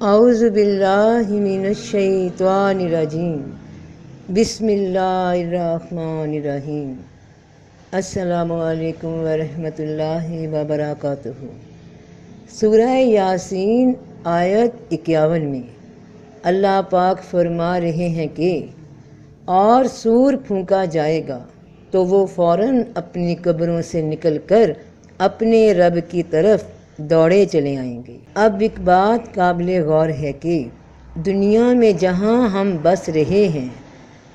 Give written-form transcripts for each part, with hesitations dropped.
اعوذ باللہ من الشیطان الرجیم بسم اللہ الرحمن الرحیم۔ السلام علیکم ورحمۃ اللہ وبرکاتہ۔ سورہ یاسین آیت 51 میں اللہ پاک فرما رہے ہیں کہ اور سور پھونکا جائے گا تو وہ فوراً اپنی قبروں سے نکل کر اپنے رب کی طرف دوڑے چلے آئیں گے۔ اب ایک بات قابل غور ہے کہ دنیا میں جہاں ہم بس رہے ہیں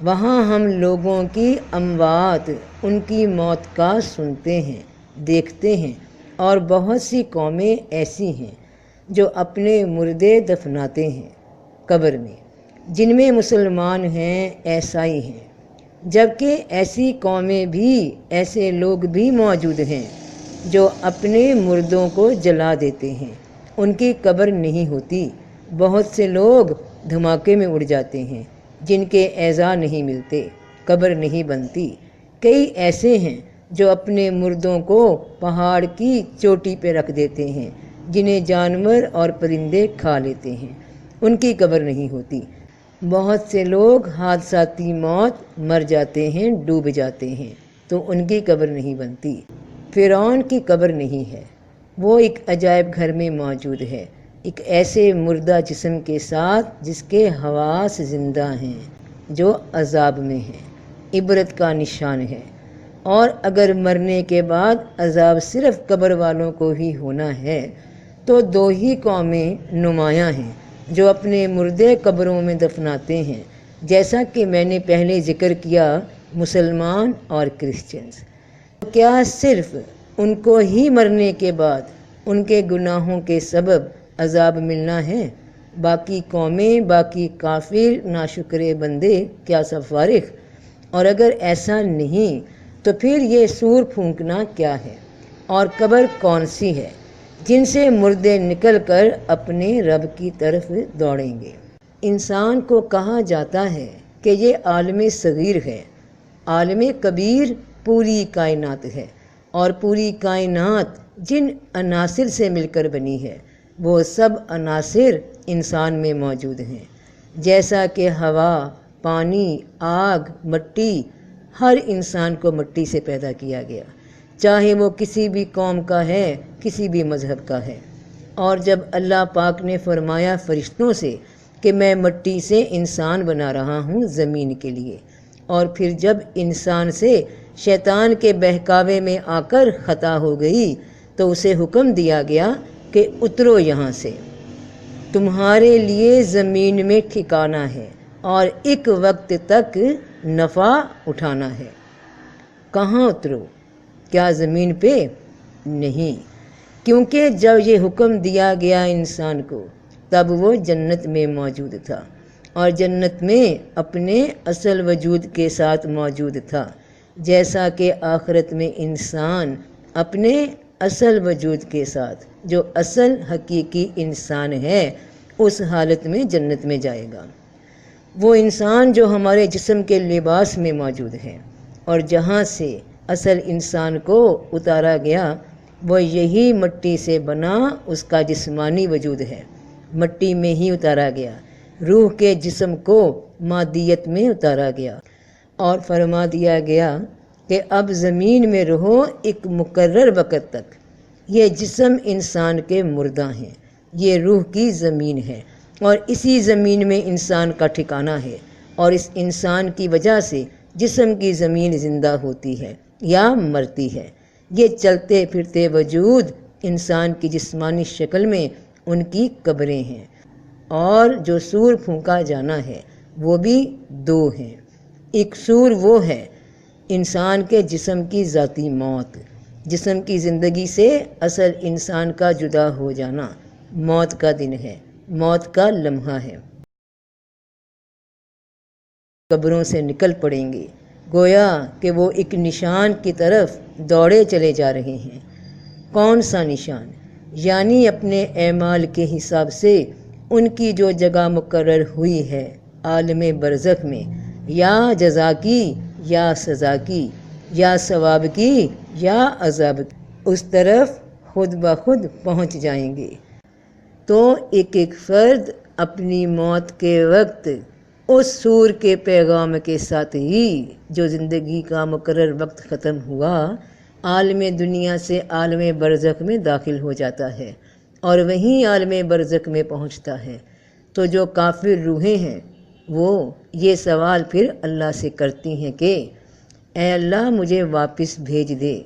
وہاں ہم لوگوں کی اموات، ان کی موت کا سنتے ہیں، دیکھتے ہیں، اور بہت سی قومیں ایسی ہیں جو اپنے مردے دفناتے ہیں قبر میں، جن میں مسلمان ہیں، عیسائی ہیں، جبکہ ایسی قومیں بھی، ایسے لوگ بھی موجود ہیں جو اپنے مردوں کو جلا دیتے ہیں، ان کی قبر نہیں ہوتی۔ بہت سے لوگ دھماکے میں اڑ جاتے ہیں جن کے اعضاء نہیں ملتے، قبر نہیں بنتی۔ کئی ایسے ہیں جو اپنے مردوں کو پہاڑ کی چوٹی پہ رکھ دیتے ہیں جنہیں جانور اور پرندے کھا لیتے ہیں، ان کی قبر نہیں ہوتی۔ بہت سے لوگ حادثاتی موت مر جاتے ہیں، ڈوب جاتے ہیں، تو ان کی قبر نہیں بنتی۔ فرعون کی قبر نہیں ہے، وہ ایک عجائب گھر میں موجود ہے، ایک ایسے مردہ جسم کے ساتھ جس کے حواس زندہ ہیں، جو عذاب میں ہیں، عبرت کا نشان ہے۔ اور اگر مرنے کے بعد عذاب صرف قبر والوں کو ہی ہونا ہے تو دو ہی قومیں نمایاں ہیں جو اپنے مردے قبروں میں دفناتے ہیں، جیسا کہ میں نے پہلے ذکر کیا، مسلمان اور کرسچنز۔ کیا صرف ان کو ہی مرنے کے بعد ان کے گناہوں کے سبب عذاب ملنا ہے؟ باقی قومیں، باقی کافر، ناشکرے بندے کیا سب فارغ؟ اور اگر ایسا نہیں تو پھر یہ سور پھونکنا کیا ہے؟ اور قبر کون سی ہے جن سے مردے نکل کر اپنے رب کی طرف دوڑیں گے؟ انسان کو کہا جاتا ہے کہ یہ عالم صغیر ہے، عالم کبیر پوری کائنات ہے، اور پوری کائنات جن عناصر سے مل کر بنی ہے وہ سب عناصر انسان میں موجود ہیں، جیسا کہ ہوا، پانی، آگ، مٹی۔ ہر انسان کو مٹی سے پیدا کیا گیا، چاہے وہ کسی بھی قوم کا ہے، کسی بھی مذہب کا ہے۔ اور جب اللہ پاک نے فرمایا فرشتوں سے کہ میں مٹی سے انسان بنا رہا ہوں زمین کے لیے، اور پھر جب انسان سے شیطان کے بہکاوے میں آ کر خطا ہو گئی تو اسے حکم دیا گیا کہ اترو یہاں سے، تمہارے لیے زمین میں ٹھکانا ہے اور ایک وقت تک نفع اٹھانا ہے۔ کہاں اترو؟ کیا زمین پہ؟ نہیں، کیونکہ جب یہ حکم دیا گیا انسان کو تب وہ جنت میں موجود تھا، اور جنت میں اپنے اصل وجود کے ساتھ موجود تھا، جیسا کہ آخرت میں انسان اپنے اصل وجود کے ساتھ، جو اصل حقیقی انسان ہے، اس حالت میں جنت میں جائے گا۔ وہ انسان جو ہمارے جسم کے لباس میں موجود ہے اور جہاں سے اصل انسان کو اتارا گیا وہ یہی مٹی سے بنا اس کا جسمانی وجود ہے، مٹی میں ہی اتارا گیا۔ روح کے جسم کو مادیت میں اتارا گیا اور فرما دیا گیا کہ اب زمین میں رہو ایک مقرر وقت تک۔ یہ جسم انسان کے مردہ ہیں، یہ روح کی زمین ہے، اور اسی زمین میں انسان کا ٹھکانہ ہے، اور اس انسان کی وجہ سے جسم کی زمین زندہ ہوتی ہے یا مرتی ہے۔ یہ چلتے پھرتے وجود انسان کی جسمانی شکل میں ان کی قبریں ہیں، اور جو سور پھونکا جانا ہے وہ بھی دو ہیں۔ ایک سور وہ ہے انسان کے جسم کی ذاتی موت، جسم کی زندگی سے اصل انسان کا جدا ہو جانا، موت کا دن ہے، موت کا لمحہ ہے۔ قبروں سے نکل پڑیں گے، گویا کہ وہ ایک نشان کی طرف دوڑے چلے جا رہے ہیں۔ کون سا نشان؟ یعنی اپنے اعمال کے حساب سے ان کی جو جگہ مقرر ہوئی ہے عالم برزخ میں، یا جزا کی، یا سزا کی، یا ثواب کی، یا عذاب کی، اس طرف خود بخود پہنچ جائیں گے۔ تو ایک ایک فرد اپنی موت کے وقت اس سور کے پیغام کے ساتھ ہی جو زندگی کا مقرر وقت ختم ہوا، عالم دنیا سے عالم برزخ میں داخل ہو جاتا ہے اور وہیں عالم برزخ میں پہنچتا ہے۔ تو جو کافر روحیں ہیں وہ یہ سوال پھر اللہ سے کرتی ہیں کہ اے اللہ مجھے واپس بھیج دے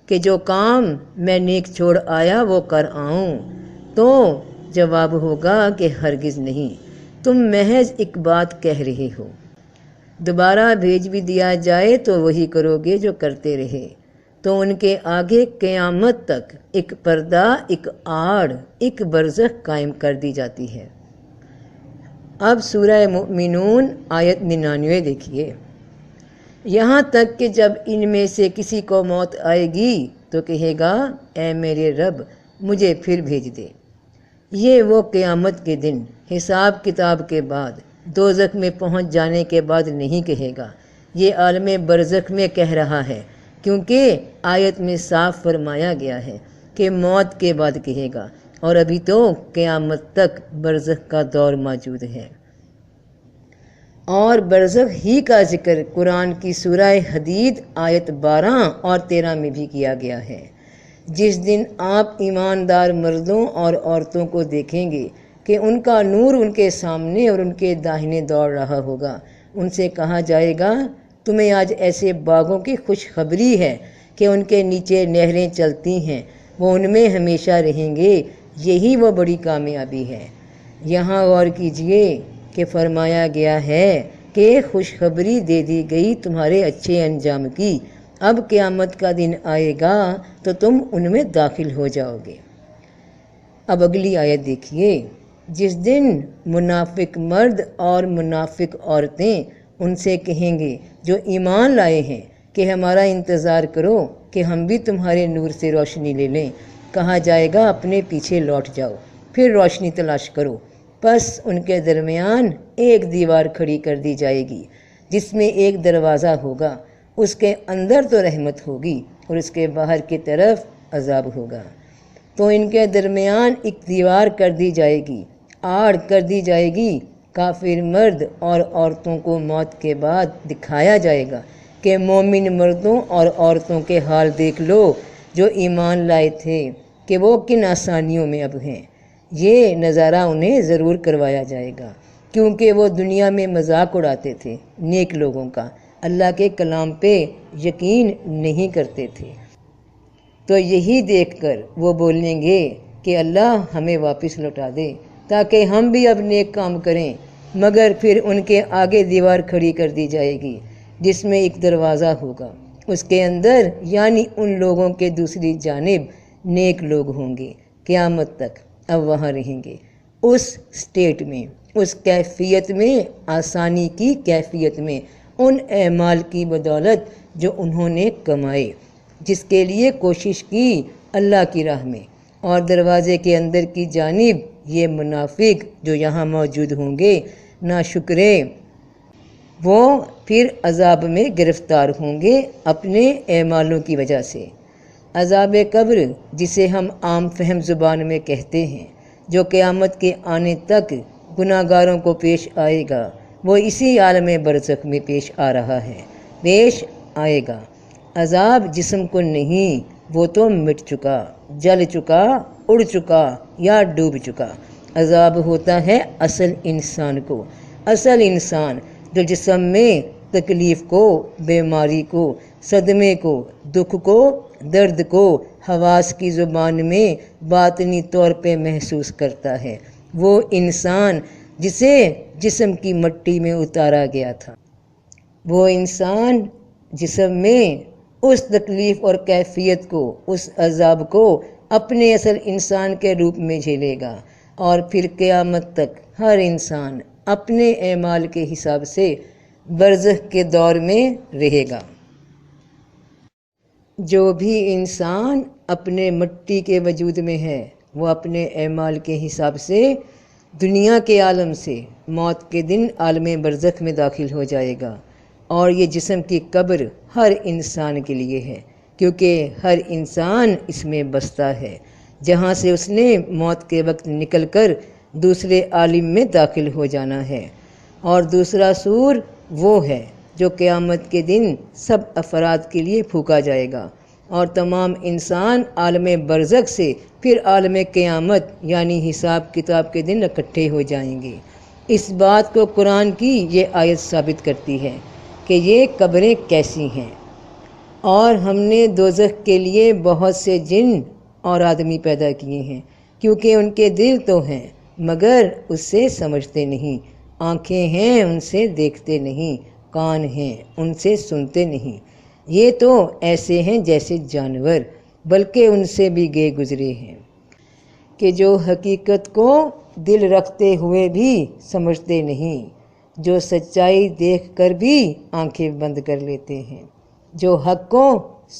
کہ جو کام میں نیک چھوڑ آیا وہ کر آؤں۔ تو جواب ہوگا کہ ہرگز نہیں، تم محض ایک بات کہہ رہے ہو، دوبارہ بھیج بھی دیا جائے تو وہی کرو گے جو کرتے رہے۔ تو ان کے آگے قیامت تک ایک پردہ، ایک آڑ، ایک برزخ قائم کر دی جاتی ہے۔ اب سورہ مومنون آیت 99 دیکھیے۔ یہاں تک کہ جب ان میں سے کسی کو موت آئے گی تو کہے گا اے میرے رب مجھے پھر بھیج دے۔ یہ وہ قیامت کے دن حساب کتاب کے بعد دوزخ میں پہنچ جانے کے بعد نہیں کہے گا، یہ عالم برزخ میں کہہ رہا ہے، کیونکہ آیت میں صاف فرمایا گیا ہے کہ موت کے بعد کہے گا، اور ابھی تو قیامت تک برزخ کا دور موجود ہے۔ اور برزخ ہی کا ذکر قرآن کی سورہ حدید آیت 12 اور 13 میں بھی کیا گیا ہے۔ جس دن آپ ایماندار مردوں اور عورتوں کو دیکھیں گے کہ ان کا نور ان کے سامنے اور ان کے داہنے دوڑ رہا ہوگا، ان سے کہا جائے گا تمہیں آج ایسے باغوں کی خوشخبری ہے کہ ان کے نیچے نہریں چلتی ہیں، وہ ان میں ہمیشہ رہیں گے، یہی وہ بڑی کامیابی ہے۔ یہاں غور کیجئے کہ فرمایا گیا ہے کہ خوشخبری دے دی گئی تمہارے اچھے انجام کی، اب قیامت کا دن آئے گا تو تم ان میں داخل ہو جاؤ گے۔ اب اگلی آیت دیکھیے۔ جس دن منافق مرد اور منافق عورتیں ان سے کہیں گے جو ایمان لائے ہیں کہ ہمارا انتظار کرو کہ ہم بھی تمہارے نور سے روشنی لے لیں، کہا جائے گا اپنے پیچھے لوٹ جاؤ، پھر روشنی تلاش کرو۔ پس ان کے درمیان ایک دیوار کھڑی کر دی جائے گی جس میں ایک دروازہ ہوگا، اس کے اندر تو رحمت ہوگی اور اس کے باہر کی طرف عذاب ہوگا۔ تو ان کے درمیان ایک دیوار کر دی جائے گی، آڑ کر دی جائے گی۔ کافر مرد اور عورتوں کو موت کے بعد دکھایا جائے گا کہ مومن مردوں اور عورتوں کے حال دیکھ لو جو ایمان لائے تھے کہ وہ کن آسانیوں میں اب ہیں۔ یہ نظارہ انہیں ضرور کروایا جائے گا، کیونکہ وہ دنیا میں مذاق اڑاتے تھے نیک لوگوں کا، اللہ کے کلام پہ یقین نہیں کرتے تھے۔ تو یہی دیکھ کر وہ بولیں گے کہ اللہ ہمیں واپس لوٹا دے تاکہ ہم بھی اب نیک کام کریں، مگر پھر ان کے آگے دیوار کھڑی کر دی جائے گی جس میں ایک دروازہ ہوگا، اس کے اندر یعنی ان لوگوں کے دوسری جانب نیک لوگ ہوں گے، قیامت تک اب وہاں رہیں گے، اس سٹیٹ میں، اس کیفیت میں، آسانی کی کیفیت میں، ان اعمال کی بدولت جو انہوں نے کمائے، جس کے لیے کوشش کی اللہ کی راہ میں۔ اور دروازے کے اندر کی جانب یہ منافق جو یہاں موجود ہوں گے ناشکرے، وہ پھر عذاب میں گرفتار ہوں گے اپنے اعمالوں کی وجہ سے۔ عذاب قبر جسے ہم عام فہم زبان میں کہتے ہیں، جو قیامت کے آنے تک گناہ گاروں کو پیش آئے گا، وہ اسی عالم برزخ میں پیش آ رہا ہے، پیش آئے گا۔ عذاب جسم کو نہیں، وہ تو مٹ چکا، جل چکا، اڑ چکا یا ڈوب چکا۔ عذاب ہوتا ہے اصل انسان کو، اصل انسان جو جسم میں تکلیف کو، بیماری کو، صدمے کو، دکھ کو، درد کو حواس کی زبان میں باطنی طور پہ محسوس کرتا ہے، وہ انسان جسے جسم کی مٹی میں اتارا گیا تھا، وہ انسان جسم میں اس تکلیف اور کیفیت کو، اس عذاب کو اپنے اصل انسان کے روپ میں جھیلے گا، اور پھر قیامت تک ہر انسان اپنے اعمال کے حساب سے برزخ کے دور میں رہے گا۔ جو بھی انسان اپنے مٹی کے وجود میں ہے وہ اپنے اعمال کے حساب سے دنیا کے عالم سے موت کے دن عالم برزخ میں داخل ہو جائے گا، اور یہ جسم کی قبر ہر انسان کے لیے ہے، کیونکہ ہر انسان اس میں بستا ہے۔ جہاں سے اس نے موت کے وقت نکل کر دوسرے عالم میں داخل ہو جانا ہے، اور دوسرا سور وہ ہے جو قیامت کے دن سب افراد کے لیے پھونکا جائے گا، اور تمام انسان عالم برزخ سے پھر عالم قیامت یعنی حساب کتاب کے دن اکٹھے ہو جائیں گے۔ اس بات کو قرآن کی یہ آیت ثابت کرتی ہے کہ یہ قبریں کیسی ہیں۔ اور ہم نے دوزخ کے لیے بہت سے جن اور آدمی پیدا کیے ہیں، کیونکہ ان کے دل تو ہیں مگر اس سے سمجھتے نہیں، آنکھیں ہیں ان سے دیکھتے نہیں، کان ہیں ان سے سنتے نہیں، یہ تو ایسے ہیں جیسے جانور، بلکہ ان سے بھی گئے گزرے ہیں، کہ جو حقیقت کو دل رکھتے ہوئے بھی سمجھتے نہیں، جو سچائی دیکھ کر بھی آنکھیں بند کر لیتے ہیں، جو حق کو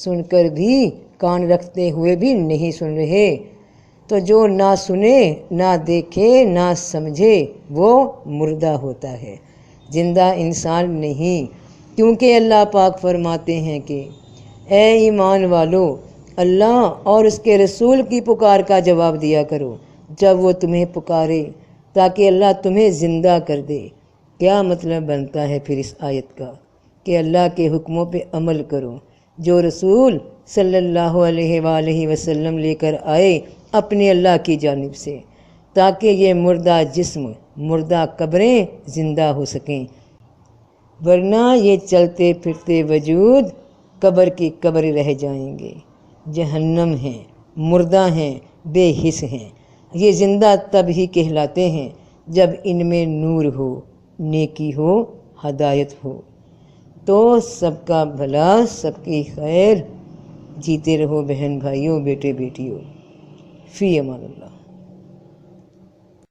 سن کر بھی کان رکھتے ہوئے بھی نہیں سن رہے، تو جو نہ سنے نہ دیکھے نہ سمجھے وہ مردہ ہوتا ہے، زندہ انسان نہیں، کیونکہ اللہ پاک فرماتے ہیں کہ اے ایمان والو، اللہ اور اس کے رسول کی پکار کا جواب دیا کرو جب وہ تمہیں پکارے تاکہ اللہ تمہیں زندہ کر دے۔ کیا مطلب بنتا ہے پھر اس آیت کا؟ کہ اللہ کے حکموں پہ عمل کرو جو رسول صلی اللہ علیہ وآلہ وسلم لے کر آئے اپنے اللہ کی جانب سے، تاکہ یہ مردہ جسم، مردہ قبریں زندہ ہو سکیں، ورنہ یہ چلتے پھرتے وجود قبر کی قبر رہ جائیں گے، جہنم ہیں، مردہ ہیں، بے حس ہیں۔ یہ زندہ تب ہی کہلاتے ہیں جب ان میں نور ہو، نیکی ہو، ہدایت ہو۔ تو سب کا بھلا، سب کی خیر، جیتے رہو بہن بھائیوں، بیٹے بیٹیوں، فی امان اللہ۔